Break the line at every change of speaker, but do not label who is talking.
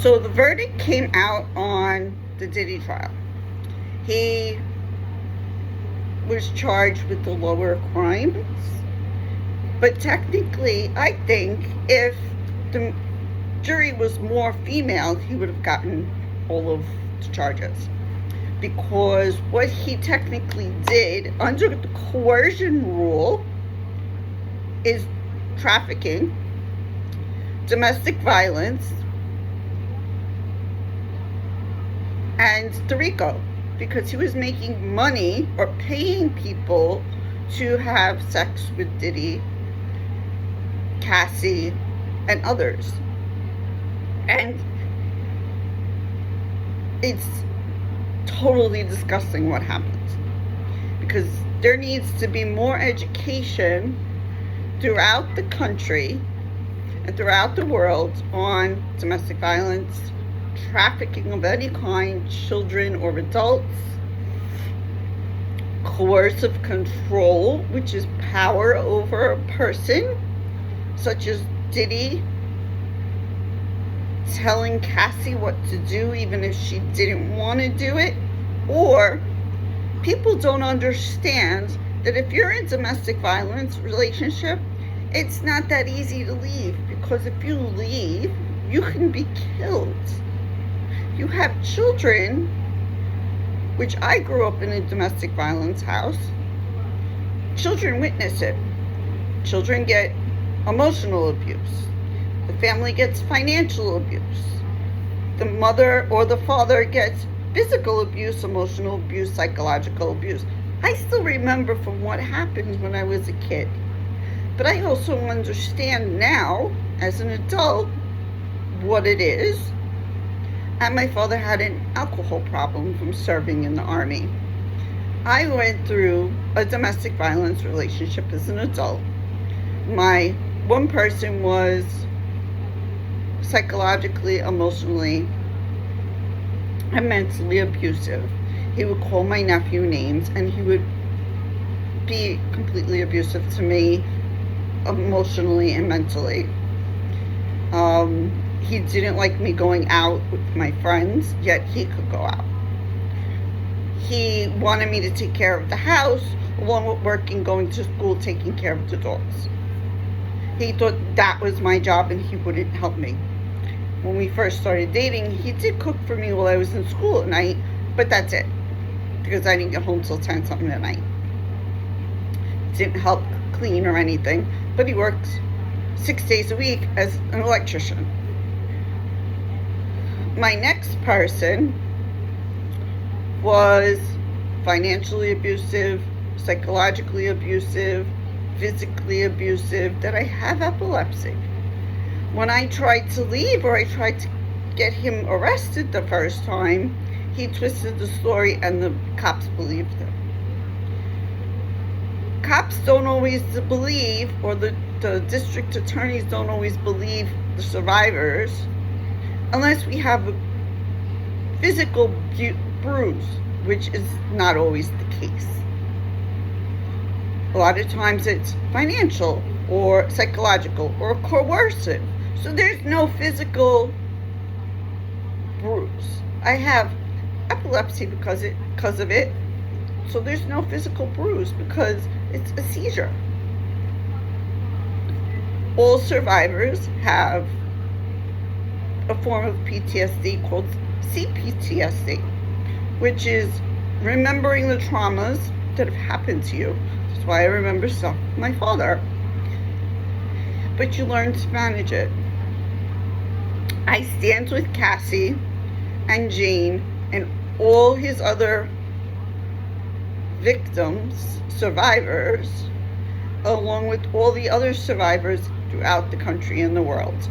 So the verdict came out on the Diddy trial. He was charged with the lower crimes, but technically, I think if the jury was more female, he would have gotten all of the charges. Because what he technically did under the coercion rule is trafficking, domestic violence, and the RICO, because he was making money or paying people to have sex with Diddy, Cassie, and others. And it's totally disgusting what happened, because there needs to be more education throughout the country and throughout the world on domestic violence, trafficking of any kind, children or adults, coercive control, which is power over a person, such as Diddy telling Cassie what to do even if she didn't want to do it. Or people don't understand that if you're in a domestic violence relationship, it's not that easy to leave, because if you leave, you can be killed. You have children, which I grew up in a domestic violence house. Children witness it. Children get emotional abuse. The family gets financial abuse. The mother or the father gets physical abuse, emotional abuse, psychological abuse. I still remember from what happened when I was a kid. But I also understand now, as an adult, what it is. And my father had an alcohol problem from serving in the Army. I went through a domestic violence relationship as an adult. My one person was psychologically, emotionally, and mentally abusive. He would call my nephew names, and he would be completely abusive to me, emotionally and mentally. He didn't like me going out with my friends, yet he could go out. He wanted me to take care of the house, along with working, going to school, taking care of the dogs. He thought that was my job and he wouldn't help me. When we first started dating, he did cook for me while I was in school at night, but that's it, because I didn't get home till 10 something at night. Didn't help clean or anything, but he worked 6 days a week as an electrician. My next person was financially abusive, psychologically abusive, physically abusive, that I have epilepsy. When I tried to leave, or I tried to get him arrested the first time, he twisted the story and the cops believed him. Cops don't always believe, or the district attorneys don't always believe the survivors, unless we have a physical bruise, which is not always the case. A lot of times it's financial or psychological or coercive. So there's no physical bruise. I have epilepsy because of it. So there's no physical bruise because it's a seizure. All survivors have a form of PTSD called CPTSD, which is remembering the traumas that have happened to you. That's why I remember stuff with my father. But you learn to manage it. I stand with Cassie and Jane and all his other victims, survivors, along with all the other survivors throughout the country and the world.